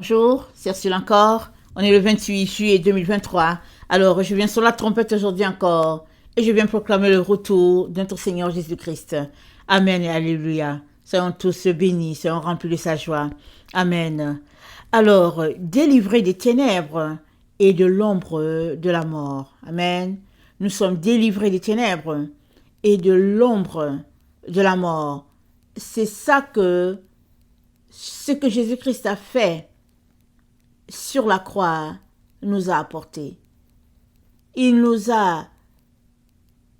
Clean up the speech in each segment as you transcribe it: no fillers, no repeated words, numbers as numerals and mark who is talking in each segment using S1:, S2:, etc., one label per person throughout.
S1: Bonjour, c'est Ursule encore. On est le 28 juillet 2023. Alors, je viens sur la trompette aujourd'hui encore et je viens proclamer le retour de notre Seigneur Jésus-Christ. Amen et Alléluia. Soyons tous bénis, soyons remplis de sa joie. Amen. Alors, délivrés des ténèbres et de l'ombre de la mort. Amen. Nous sommes délivrés des ténèbres et de l'ombre de la mort. C'est ça ce que Jésus-Christ a fait sur la croix nous a apporté. Il nous a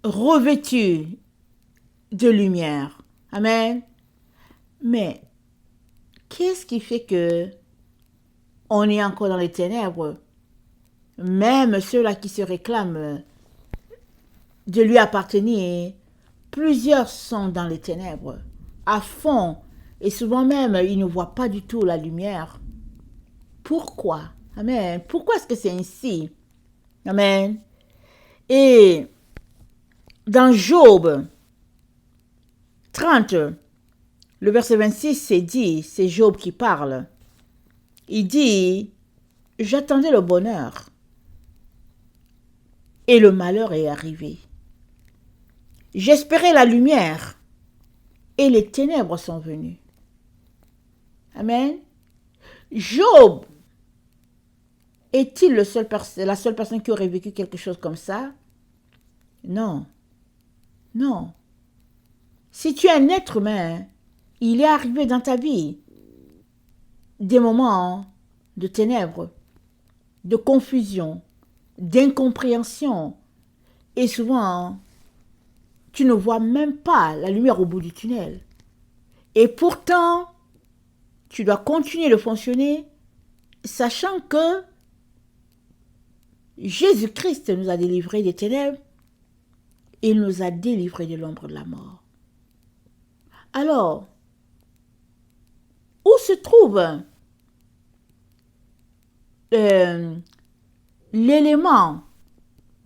S1: revêtus de lumière. Amen. Mais qu'est-ce qui fait que on est encore dans les ténèbres? Même ceux-là qui se réclament de lui appartenir, plusieurs sont dans les ténèbres, à fond, et souvent même, ils ne voient pas du tout la lumière. Pourquoi? Amen. Pourquoi est-ce que c'est ainsi? Amen. Et dans Job 30, le verset 26, c'est Job qui parle. Il dit, j'attendais le bonheur et le malheur est arrivé. J'espérais la lumière et les ténèbres sont venues. Amen. Job est-il la seule personne qui aurait vécu quelque chose comme ça? Non. Non. Si tu es un être humain, il est arrivé dans ta vie des moments de ténèbres, de confusion, d'incompréhension. Et souvent, tu ne vois même pas la lumière au bout du tunnel. Et pourtant, tu dois continuer de fonctionner, sachant que Jésus-Christ nous a délivrés des ténèbres, il nous a délivrés de l'ombre de la mort. Alors, où se trouve l'élément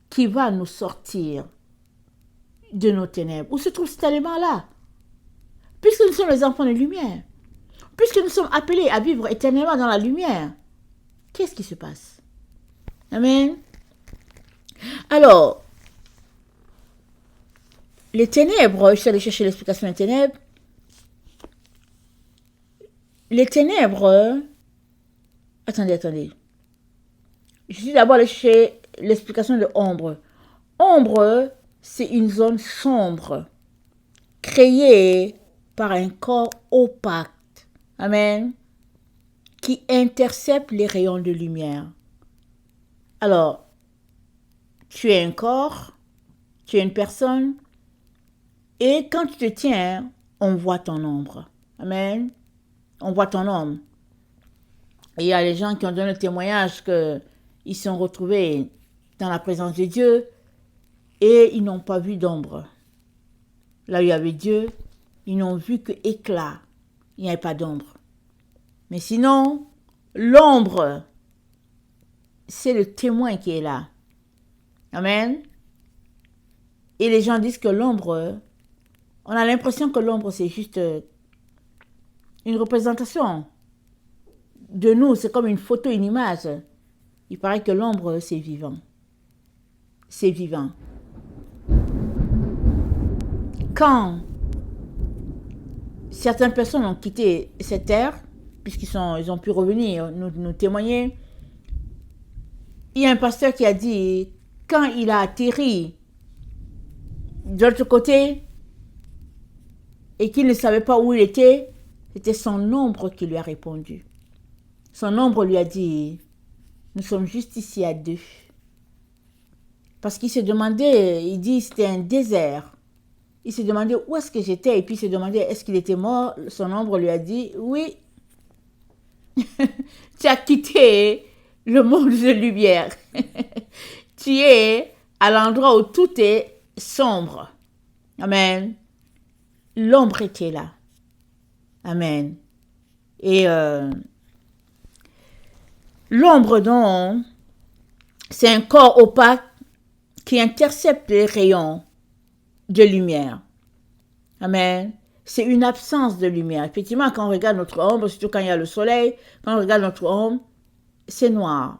S1: qui va nous sortir de nos ténèbres? Où se trouve cet élément-là? Puisque nous sommes les enfants de lumière, puisque nous sommes appelés à vivre éternellement dans la lumière, qu'est-ce qui se passe? Amen. Alors, les ténèbres, je suis allée chercher l'explication des ténèbres. Les ténèbres, attendez. Je suis d'abord allée chercher l'explication de ombre. Ombre, c'est une zone sombre, créée par un corps opaque. Amen. Qui intercepte les rayons de lumière. Alors, tu es un corps, tu es une personne, et quand tu te tiens, on voit ton ombre. Amen. On voit ton ombre. Et il y a des gens qui ont donné le témoignage qu'ils sont retrouvés dans la présence de Dieu et ils n'ont pas vu d'ombre. Là où il y avait Dieu, ils n'ont vu que éclat. Il n'y avait pas d'ombre. Mais sinon, l'ombre, c'est le témoin qui est là. Amen. Et les gens disent que l'ombre, on a l'impression que l'ombre, c'est juste une représentation de nous. C'est comme une photo, une image. Il paraît que l'ombre, c'est vivant. C'est vivant. Quand certaines personnes ont quitté cette terre, puisqu'ils ont pu revenir, nous témoigner, il y a un pasteur qui a dit, quand il a atterri de l'autre côté et qu'il ne savait pas où il était, c'était son ombre qui lui a répondu. Son ombre lui a dit, nous sommes juste ici à deux. Parce qu'il se demandait, il dit c'était un désert. Il se demandait où est-ce que j'étais et puis il se demandait est-ce qu'il était mort. Son ombre lui a dit oui. Tu as quitté le monde de lumière. Tu es à l'endroit où tout est sombre. Amen. L'ombre était là. Amen. Et l'ombre, donc, c'est un corps opaque qui intercepte les rayons de lumière. Amen. c'est une absence de lumière. Effectivement, quand on regarde notre ombre, surtout quand il y a le soleil, quand on regarde notre ombre, c'est noir.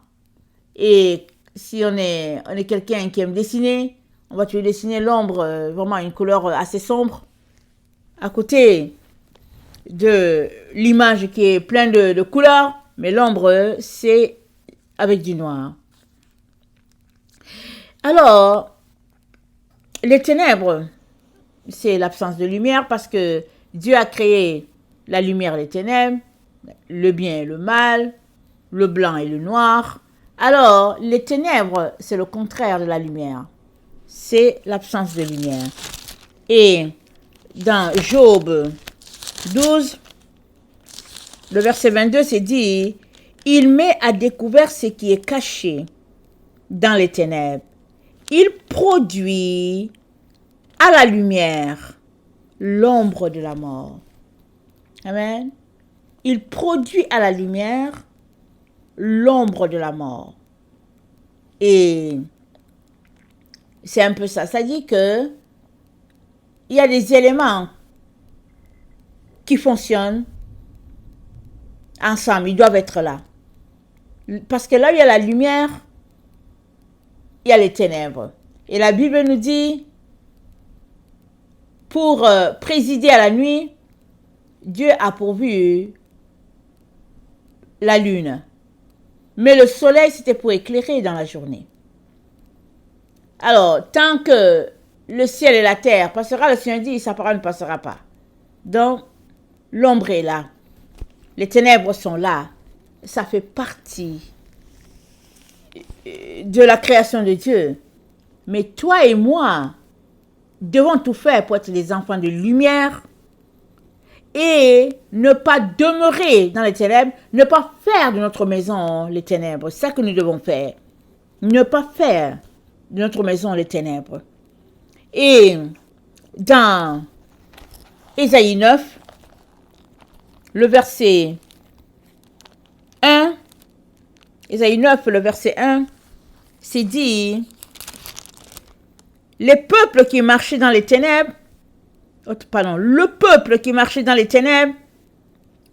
S1: Et si on est quelqu'un qui aime dessiner, on va toujours dessiner l'ombre, vraiment une couleur assez sombre, à côté de l'image qui est pleine de couleurs, mais l'ombre, c'est avec du noir. Alors, les ténèbres, c'est l'absence de lumière parce que Dieu a créé la lumière et les ténèbres, le bien et le mal, le blanc et le noir. Alors, les ténèbres, c'est le contraire de la lumière. C'est l'absence de lumière. Et dans Job 12, le verset 22, c'est dit, « Il met à découvert ce qui est caché dans les ténèbres. Il produit à la lumière l'ombre de la mort. » Amen. Il produit à la lumière l'ombre de la mort. Et c'est un peu ça. Ça dit que il y a des éléments qui fonctionnent ensemble. Ils doivent être là. Parce que là où il y a la lumière, il y a les ténèbres. Et la Bible nous dit, pour présider à la nuit, Dieu a pourvu la lune. Mais le soleil, c'était pour éclairer dans la journée. Alors, tant que le ciel et la terre passera, le Seigneur dit, sa parole ne passera pas. Donc, l'ombre est là. Les ténèbres sont là. Ça fait partie de la création de Dieu. Mais toi et moi devons tout faire pour être des enfants de lumière et ne pas demeurer dans les ténèbres, ne pas faire de notre maison les ténèbres. C'est ça que nous devons faire. Ne pas faire de notre maison les ténèbres. Et dans Ésaïe 9, le verset 1, Ésaïe 9, le verset 1, c'est dit, les peuples qui marchaient dans les ténèbres, le peuple qui marchait dans les ténèbres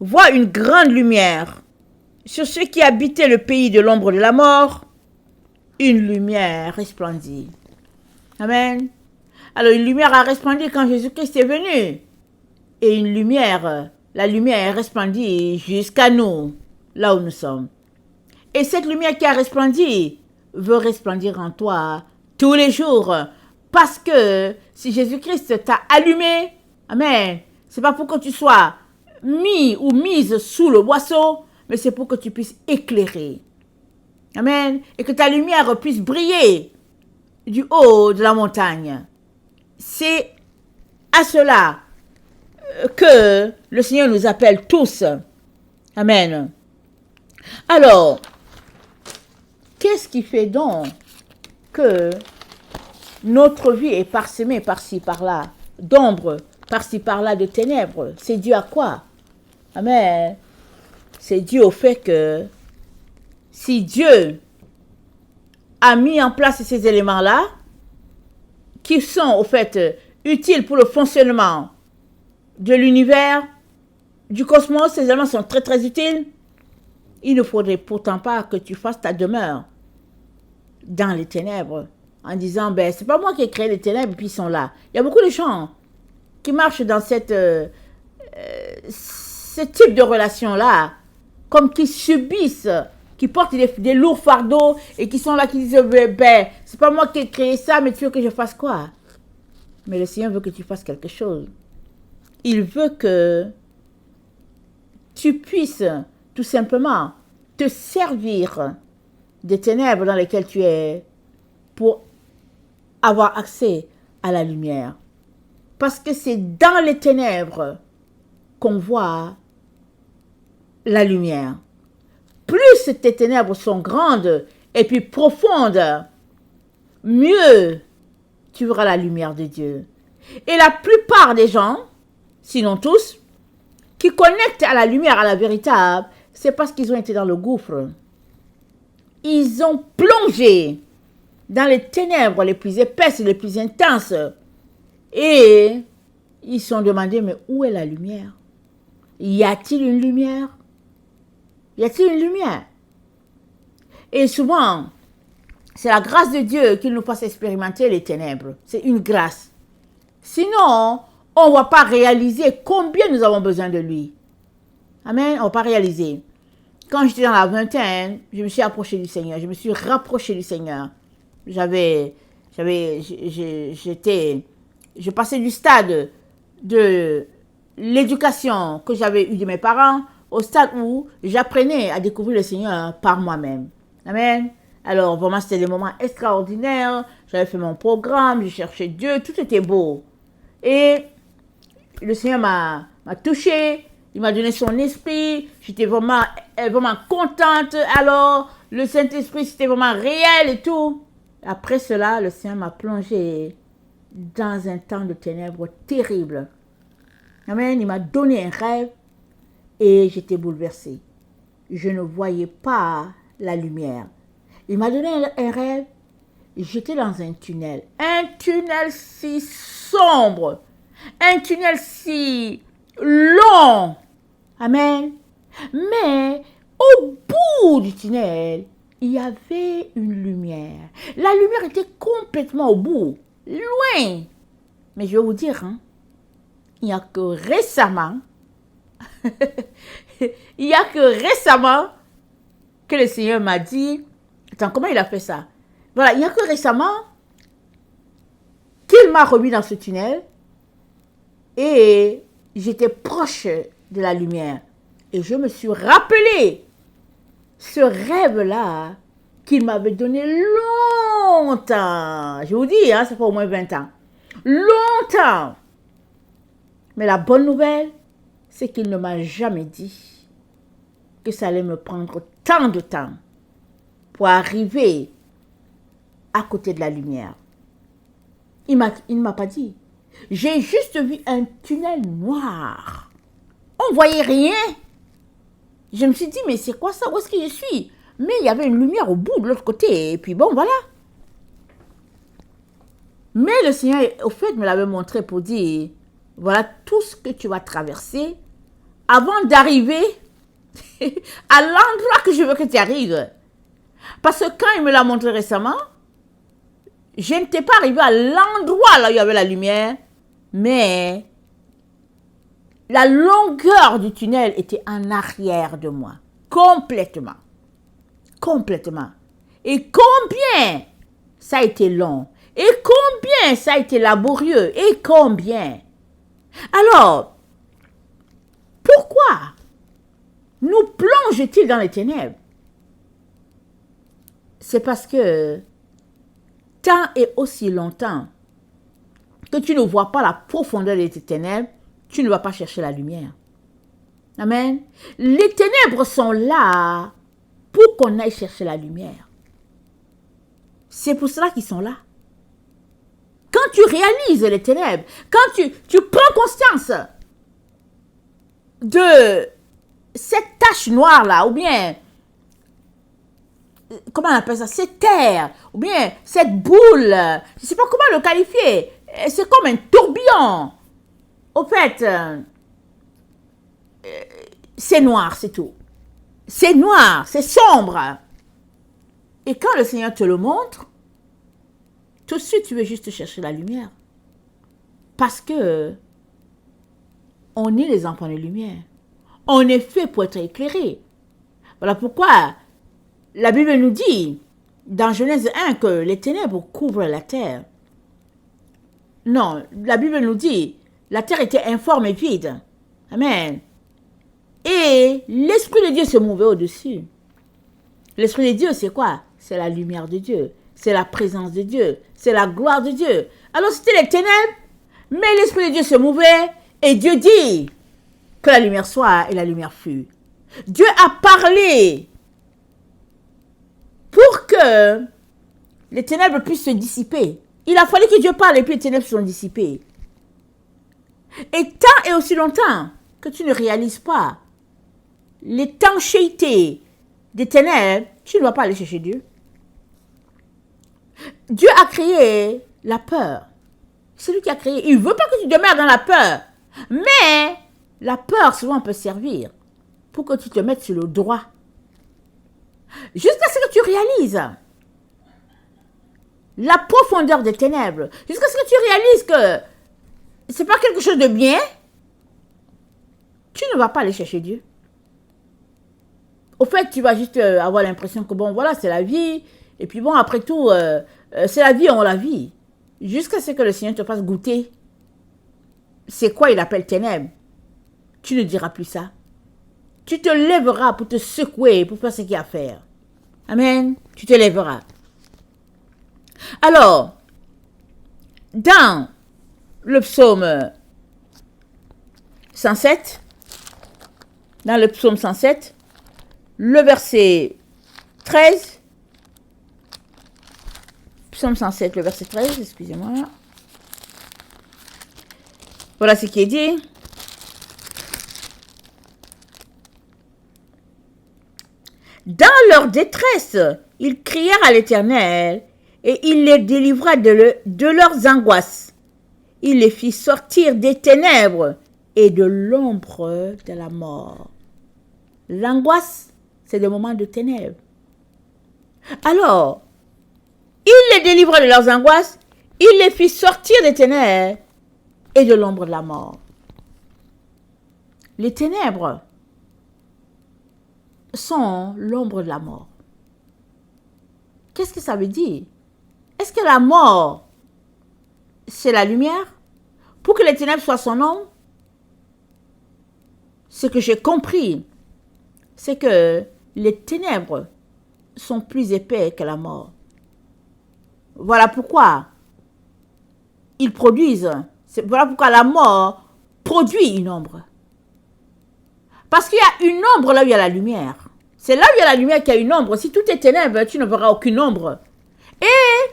S1: voit une grande lumière. Sur ceux qui habitaient le pays de l'ombre de la mort, une lumière resplendit. Amen. Alors une lumière a resplendi quand Jésus-Christ est venu. Et une lumière, la lumière resplendit jusqu'à nous, là où nous sommes. Et cette lumière qui a resplendi veut resplendir en toi tous les jours. Parce que si Jésus-Christ t'a allumé, amen, c'est pas pour que tu sois mis ou mise sous le boisseau, mais c'est pour que tu puisses éclairer. Amen. Et que ta lumière puisse briller du haut de la montagne. C'est à cela que le Seigneur nous appelle tous. Amen. Alors, qu'est-ce qui fait donc que notre vie est parsemée par-ci, par-là, d'ombre, par-ci, par-là, de ténèbres? C'est dû à quoi? Amen. C'est dû au fait que si Dieu a mis en place ces éléments-là, qui sont au fait utiles pour le fonctionnement de l'univers, du cosmos, ces éléments sont très très utiles, il ne faudrait pourtant pas que tu fasses ta demeure dans les ténèbres, en disant, ben, c'est pas moi qui ai créé les ténèbres, puis ils sont là. Il y a beaucoup de gens qui marchent dans ce type de relation-là, comme qui subissent, qui portent des lourds fardeaux, et qui sont là, qui disent, ben, c'est pas moi qui ai créé ça, mais tu veux que je fasse quoi? Mais le Seigneur veut que tu fasses quelque chose. Il veut que tu puisses, tout simplement, te servir des ténèbres dans lesquelles tu es, pour avoir accès à la lumière. Parce que c'est dans les ténèbres qu'on voit la lumière. Plus tes ténèbres sont grandes et puis profondes, mieux tu verras la lumière de Dieu. Et la plupart des gens, sinon tous, qui connectent à la lumière, à la véritable, c'est parce qu'ils ont été dans le gouffre. Ils ont plongé dans les ténèbres les plus épaisses et les plus intenses. Et Ils se sont demandé, mais où est la lumière? Y a-t-il une lumière? Y a-t-il une lumière? Et souvent, c'est la grâce de Dieu qui nous fasse expérimenter les ténèbres. C'est une grâce. Sinon, on ne va pas réaliser combien nous avons besoin de lui. Amen, on ne va pas réaliser. Quand j'étais dans la vingtaine, je me suis approché du Seigneur. Je me suis rapproché du Seigneur. Je passais du stade de l'éducation que j'avais eue de mes parents au stade où j'apprenais à découvrir le Seigneur par moi-même. Amen. Alors, vraiment, c'était des moments extraordinaires. J'avais fait mon programme, je cherchais Dieu, tout était beau. Et le Seigneur m'a touché, il m'a donné son esprit, j'étais vraiment contente. Alors, le Saint-Esprit, c'était vraiment réel et tout. Après cela, le Seigneur m'a plongé dans un temps de ténèbres terrible. Amen. Il m'a donné un rêve et j'étais bouleversée. Je ne voyais pas la lumière. Il m'a donné un rêve. J'étais dans un tunnel si sombre, un tunnel si long. Amen. Mais au bout du tunnel, il y avait une lumière. La lumière était complètement au bout, loin. Mais je vais vous dire, il n'y a que récemment, que le Seigneur m'a dit, attends, comment il a fait ça? Voilà, il n'y a que récemment qu'il m'a remis dans ce tunnel et j'étais proche de la lumière. Et je me suis rappelé ce rêve-là qu'il m'avait donné longtemps. Je vous dis, ça fait au moins 20 ans. Longtemps. Mais la bonne nouvelle, c'est qu'il ne m'a jamais dit que ça allait me prendre tant de temps pour arriver à côté de la lumière. Il ne m'a pas dit. J'ai juste vu un tunnel noir. On ne voyait rien. Je me suis dit, mais c'est quoi ça? Où est-ce que je suis? Mais il y avait une lumière au bout, de l'autre côté. Et puis bon, voilà. Mais le Seigneur, au fait, me l'avait montré pour dire, voilà tout ce que tu vas traverser avant d'arriver à l'endroit que je veux que tu arrives. Parce que quand il me l'a montré récemment, je n'étais pas arrivée à l'endroit là où il y avait la lumière, mais la longueur du tunnel était en arrière de moi. Complètement. Complètement. Et combien ça a été long. Et combien ça a été laborieux. Et combien. Alors, pourquoi nous plonge-t-il dans les ténèbres? C'est parce que tant et aussi longtemps que tu ne vois pas la profondeur des ténèbres, tu ne vas pas chercher la lumière. Amen. Les ténèbres sont là pour qu'on aille chercher la lumière. C'est pour cela qu'ils sont là. Quand tu réalises les ténèbres, quand tu prends conscience de cette tache noire-là, ou bien, comment on appelle ça, cette terre, ou bien cette boule, je ne sais pas comment le qualifier, c'est comme un tourbillon. Au fait, c'est noir, c'est tout. C'est noir, c'est sombre. Et quand le Seigneur te le montre, tout de suite, tu veux juste chercher la lumière. Parce que on est les enfants de lumière. On est fait pour être éclairés. Voilà pourquoi la Bible nous dit, dans Genèse 1, que les ténèbres couvrent la terre. Non, la Bible nous dit, la terre était informe et vide. Amen. Et l'Esprit de Dieu se mouvait au-dessus. L'Esprit de Dieu, c'est quoi? C'est la lumière de Dieu. C'est la présence de Dieu. C'est la gloire de Dieu. Alors c'était les ténèbres, mais l'Esprit de Dieu se mouvait et Dieu dit que la lumière soit et la lumière fut. Dieu a parlé pour que les ténèbres puissent se dissiper. Il a fallu que Dieu parle et puis les ténèbres sont dissipées. Et tant et aussi longtemps que tu ne réalises pas l'étanchéité des ténèbres, tu ne vas pas aller chercher Dieu. Dieu a créé la peur. C'est lui qui a créé. Il ne veut pas que tu demeures dans la peur. Mais la peur, souvent, peut servir pour que tu te mettes sur le droit. Jusqu'à ce que tu réalises la profondeur des ténèbres. Jusqu'à ce que tu réalises que ce n'est pas quelque chose de bien. Tu ne vas pas aller chercher Dieu. Au fait, tu vas juste avoir l'impression que bon, voilà, c'est la vie. Et puis bon, après tout, c'est la vie, on la vit. Jusqu'à ce que le Seigneur te fasse goûter. C'est quoi il appelle ténèbres. Tu ne diras plus ça. Tu te lèveras pour te secouer, pour faire ce qu'il y a à faire. Amen. Tu te lèveras. Alors, dans le psaume 107, le verset 13, psaume 107, le verset 13, excusez-moi. Voilà ce qui est dit. Dans leur détresse, ils crièrent à l'Éternel et il les délivra de leurs angoisses. Il les fit sortir des ténèbres et de l'ombre de la mort. L'angoisse, c'est des moments de ténèbres. Alors, il les délivra de leurs angoisses, il les fit sortir des ténèbres et de l'ombre de la mort. Les ténèbres sont l'ombre de la mort. Qu'est-ce que ça veut dire? Est-ce que la mort, c'est la lumière? Pour que les ténèbres soient son ombre? Ce que j'ai compris, c'est que les ténèbres sont plus épais que la mort. Voilà pourquoi ils produisent, voilà pourquoi la mort produit une ombre. Parce qu'il y a une ombre là où il y a la lumière. C'est là où il y a la lumière qu'il y a une ombre. Si tout est ténèbres, tu ne verras aucune ombre. Et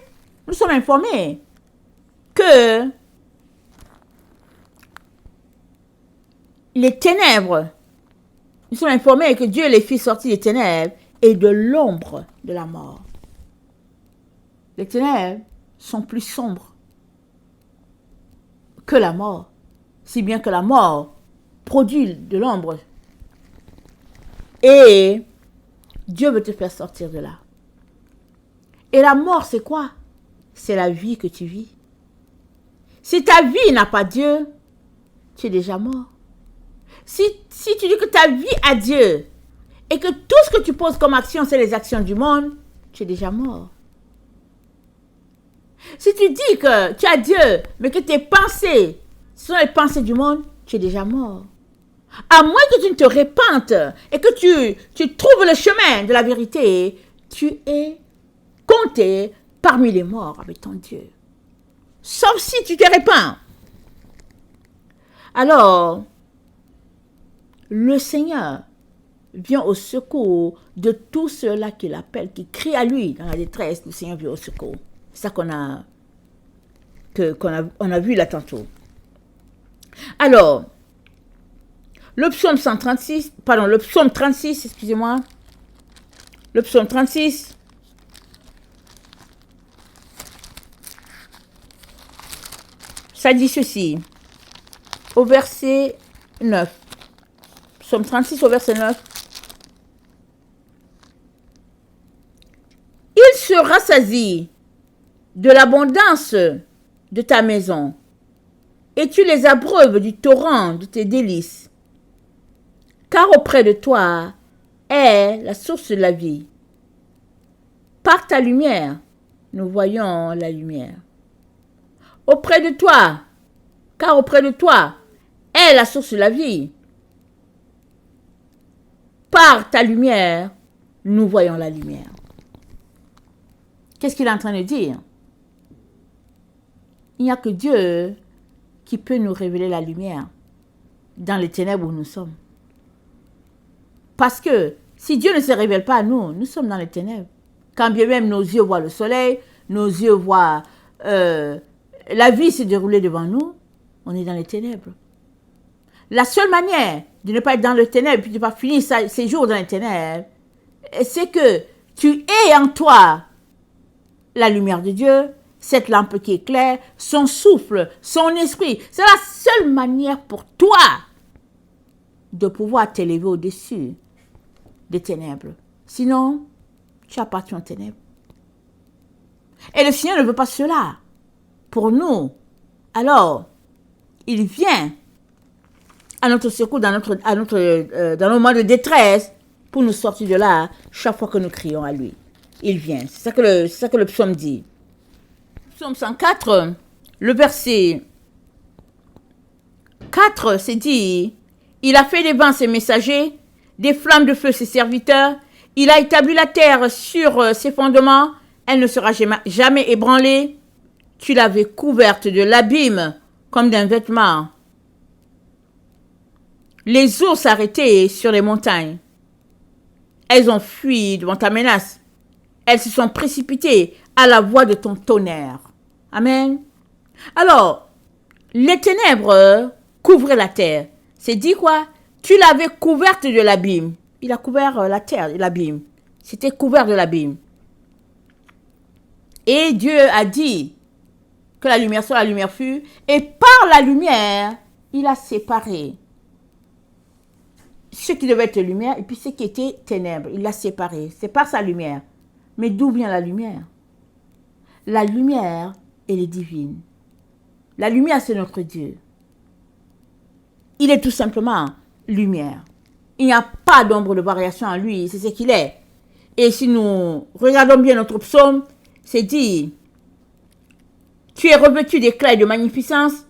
S1: nous sommes informés que les ténèbres, nous sommes informés que Dieu les fit sortir des ténèbres et de l'ombre de la mort. Les ténèbres sont plus sombres que la mort, si bien que la mort produit de l'ombre. Et Dieu veut te faire sortir de là. Et la mort, c'est quoi? C'est la vie que tu vis. Si ta vie n'a pas Dieu, tu es déjà mort. Si tu dis que ta vie a Dieu et que tout ce que tu poses comme action, c'est les actions du monde, tu es déjà mort. Si tu dis que tu as Dieu, mais que tes pensées sont les pensées du monde, tu es déjà mort. À moins que tu ne te répandes et que tu trouves le chemin de la vérité, tu es compté parmi les morts avec ton Dieu. Sauf si tu te répands. Alors, le Seigneur vient au secours de tous ceux-là qui l'appellent, qui crient à lui dans la détresse. Le Seigneur vient au secours. C'est ça qu'on a vu là tantôt. Alors, le psaume 36, excusez-moi. Le psaume 36. Ça dit ceci, au verset 9. Psaume 36 au verset 9. Il se rassasie de l'abondance de ta maison, et tu les abreuves du torrent de tes délices. Car auprès de toi est la source de la vie. Par ta lumière, nous voyons la lumière. Auprès de toi, car auprès de toi est la source de la vie. Par ta lumière, nous voyons la lumière. Qu'est-ce qu'il est en train de dire? Il n'y a que Dieu qui peut nous révéler la lumière dans les ténèbres où nous sommes. Parce que si Dieu ne se révèle pas à nous, nous sommes dans les ténèbres. Quand bien même nos yeux voient le soleil, nos yeux voient la vie se dérouler devant nous, on est dans les ténèbres. La seule manière de ne pas être dans les ténèbres, puis de ne pas finir ses jours dans les ténèbres, c'est que tu aies en toi la lumière de Dieu cette lampe qui éclaire, son souffle, son esprit. C'est la seule manière pour toi de pouvoir t'élever au-dessus des ténèbres. Sinon, tu appartiens aux ténèbres. Et le Seigneur ne veut pas cela pour nous. Alors, il vient à notre secours dans nos moments de détresse pour nous sortir de là chaque fois que nous crions à lui. Il vient. C'est ça que le psaume dit. Psaume 104, le verset 4, c'est dit, il a fait des vents ses messagers, des flammes de feu ses serviteurs, il a établi la terre sur ses fondements, elle ne sera jamais ébranlée. Tu l'avais couverte de l'abîme comme d'un vêtement. Les eaux s'arrêtaient sur les montagnes. Elles ont fui devant ta menace. Elles se sont précipitées à la voix de ton tonnerre. Amen. Alors, les ténèbres couvraient la terre. C'est dit quoi? Tu l'avais couverte de l'abîme. Il a couvert la terre de l'abîme. C'était couvert de l'abîme. Et Dieu a dit que la lumière soit, la lumière fut. Et par la lumière, il a séparé ce qui devait être lumière et puis ce qui était ténèbres. Il l'a séparé. C'est par sa lumière. Mais d'où vient la lumière? La lumière, elle est divine. La lumière, c'est notre Dieu. Il est tout simplement lumière. Il n'y a pas d'ombre de variation en lui. C'est ce qu'il est. Et si nous regardons bien notre psaume, c'est dit, tu es revêtu d'éclat et de magnificence.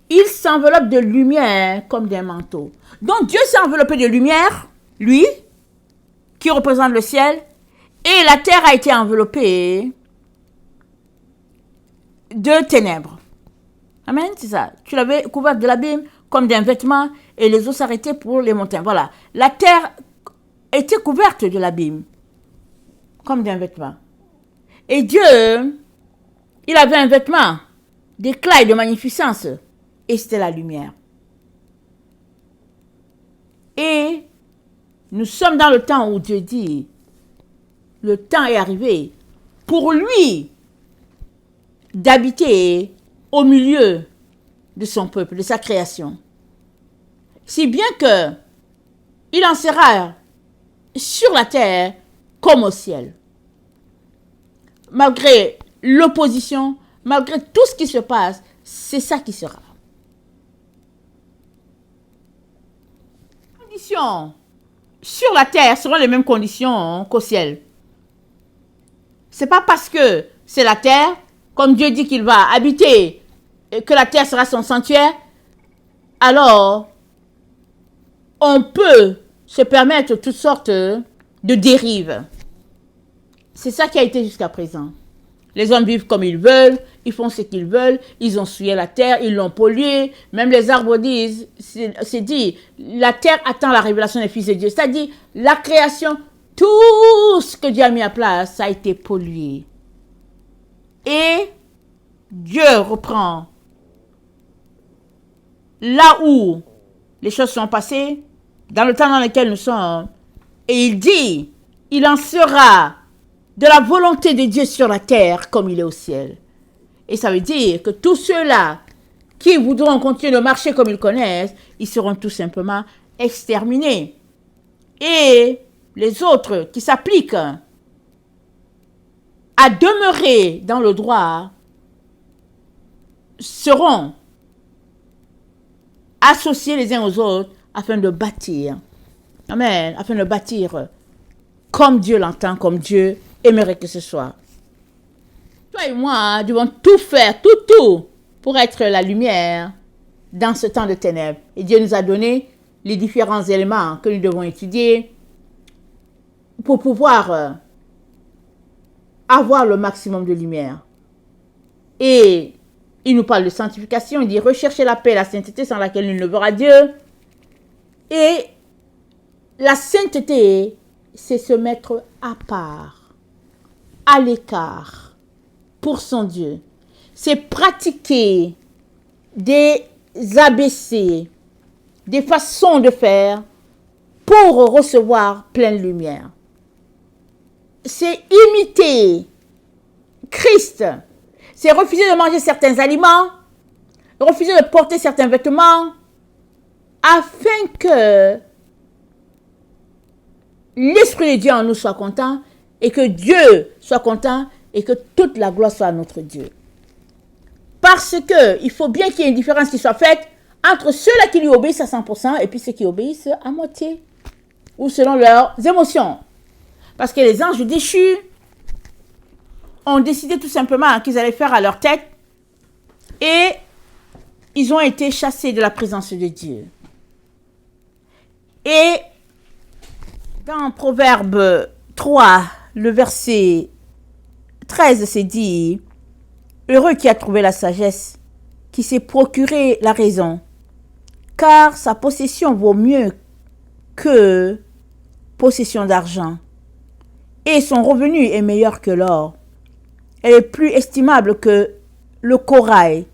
S1: Il s'enveloppe de lumière comme d'un manteau. Donc Dieu s'est enveloppé de lumière, lui, qui représente le ciel, et la terre a été enveloppée de ténèbres. Amen, c'est ça. Tu l'avais couverte de l'abîme comme d'un vêtement, et les eaux s'arrêtaient pour les montagnes. Voilà. La terre était couverte de l'abîme, comme d'un vêtement. Et Dieu, il avait un vêtement d'éclat et de magnificence, et c'était la lumière. Et nous sommes dans le temps où Dieu dit, le temps est arrivé pour lui d'habiter au milieu de son peuple, de sa création. Si bien que il en sera sur la terre comme au ciel. Malgré l'opposition, malgré tout ce qui se passe, c'est ça qui sera. Les conditions sur la terre seront les mêmes conditions qu'au ciel. C'est pas parce que c'est la terre, comme Dieu dit qu'il va habiter, et que la terre sera son sanctuaire, alors on peut se permettre toutes sortes de dérives. C'est ça qui a été jusqu'à présent. Les hommes vivent comme ils veulent, ils font ce qu'ils veulent, ils ont souillé la terre, ils l'ont polluée. Même les arbres disent, c'est dit, la terre attend la révélation des fils de Dieu. C'est-à-dire, la création, tout ce que Dieu a mis à place, ça a été pollué. Et Dieu reprend là où les choses sont passées, dans le temps dans lequel nous sommes, et il dit, il en sera de la volonté de Dieu sur la terre comme il est au ciel. Et ça veut dire que tous ceux-là qui voudront continuer de marcher comme ils connaissent, ils seront tout simplement exterminés. Et les autres qui s'appliquent à demeurer dans le droit seront associés les uns aux autres afin de bâtir. Amen. Afin de bâtir comme Dieu l'entend, comme Dieu aimerait que ce soit. Toi et moi devons tout faire, tout, pour être la lumière dans ce temps de ténèbres. Et Dieu nous a donné les différents éléments que nous devons étudier pour pouvoir avoir le maximum de lumière. Et il nous parle de sanctification, il dit rechercher la paix et la sainteté sans laquelle nul ne verra Dieu. Et la sainteté, c'est se mettre à part, à l'écart, pour son Dieu. C'est pratiquer des ABC, des façons de faire pour recevoir pleine lumière. C'est imiter Christ, c'est refuser de manger certains aliments, refuser de porter certains vêtements, afin que l'Esprit de Dieu en nous soit content, et que Dieu soit content, et que toute la gloire soit à notre Dieu. Parce que il faut bien qu'il y ait une différence qui soit faite entre ceux-là qui lui obéissent à 100% et puis ceux qui obéissent à moitié, ou selon leurs émotions. Parce que les anges déchus ont décidé tout simplement qu'ils allaient faire à leur tête, et ils ont été chassés de la présence de Dieu. Et dans Proverbe 3, le verset 13, c'est dit: heureux qui a trouvé la sagesse, qui s'est procuré la raison, car sa possession vaut mieux que possession d'argent, et son revenu est meilleur que l'or. Elle est plus estimable que le corail,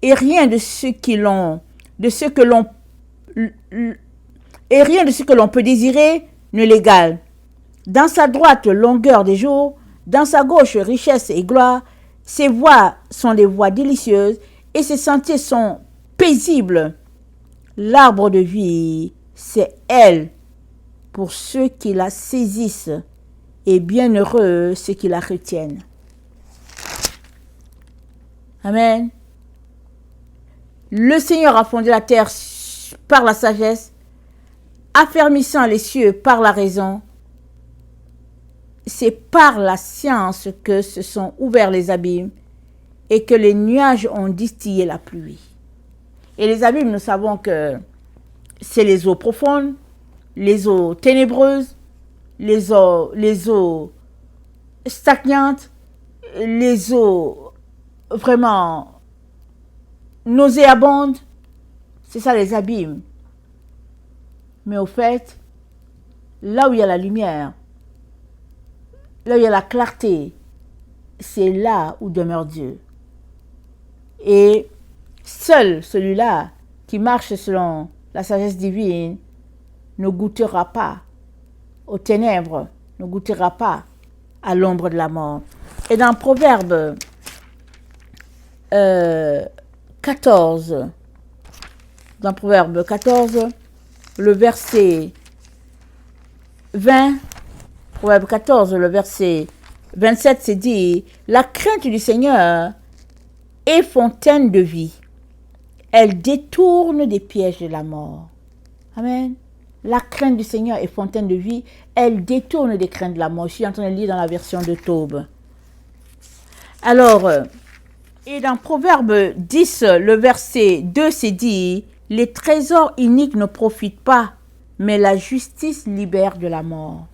S1: et rien de ce que l'on peut désirer ne l'égale. Dans sa droite, longueur des jours, dans sa gauche, richesse et gloire. Ses voies sont des voies délicieuses, et ses sentiers sont paisibles. L'arbre de vie, c'est elle pour ceux qui la saisissent, et bienheureux ceux qui la retiennent. Amen. Le Seigneur a fondé la terre par la sagesse, affermissant les cieux par la raison. C'est par la science que se sont ouverts les abîmes et que les nuages ont distillé la pluie. Et les abîmes, nous savons que c'est les eaux profondes, les eaux ténébreuses, les eaux stagnantes, les eaux vraiment nauséabondes. C'est ça les abîmes. Mais au fait, là où il y a la lumière, là où il y a la clarté, c'est là où demeure Dieu. Et seul celui-là qui marche selon la sagesse divine ne goûtera pas aux ténèbres, ne goûtera pas à l'ombre de la mort. Et dans Proverbe 14, le verset 20, Proverbe 14, le verset 27, c'est dit: la crainte du Seigneur est fontaine de vie. Elle détourne des pièges de la mort. Amen. La crainte du Seigneur est fontaine de vie. Elle détourne des craintes de la mort. Je suis en train de lire dans la version de Taube. Alors, et dans Proverbe 10, le verset 2, c'est dit: les trésors iniques ne profitent pas, mais la justice libère de la mort.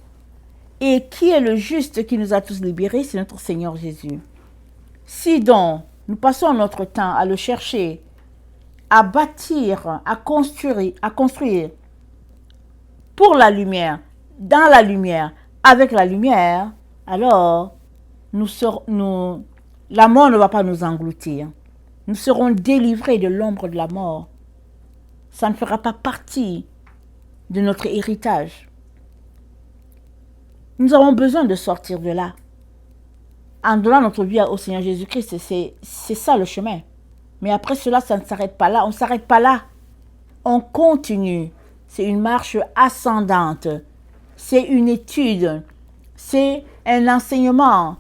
S1: Et qui est le juste qui nous a tous libérés? C'est notre Seigneur Jésus. Si donc nous passons notre temps à le chercher, à bâtir, à construire pour la lumière, dans la lumière, avec la lumière, alors la mort ne va pas nous engloutir. Nous serons délivrés de l'ombre de la mort. Ça ne fera pas partie de notre héritage. Nous avons besoin de sortir de là. En donnant notre vie au Seigneur Jésus-Christ, c'est ça le chemin. Mais après cela, ça ne s'arrête pas là. On ne s'arrête pas là. On continue. C'est une marche ascendante. C'est une étude. C'est un enseignement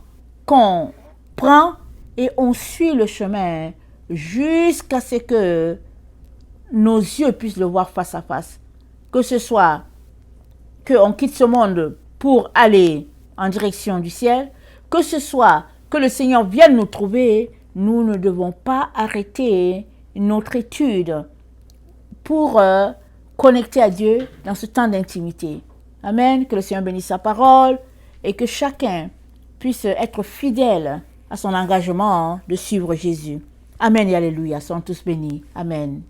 S1: qu'on prend et on suit le chemin jusqu'à ce que nos yeux puissent le voir face à face. Que ce soit qu'on quitte ce monde pour aller en direction du ciel, que ce soit que le Seigneur vienne nous trouver, nous ne devons pas arrêter notre étude pour connecter à Dieu dans ce temps d'intimité. Amen. Que le Seigneur bénisse sa parole et que chacun puisse être fidèle à son engagement de suivre Jésus. Amen et alléluia. Soyons tous bénis. Amen.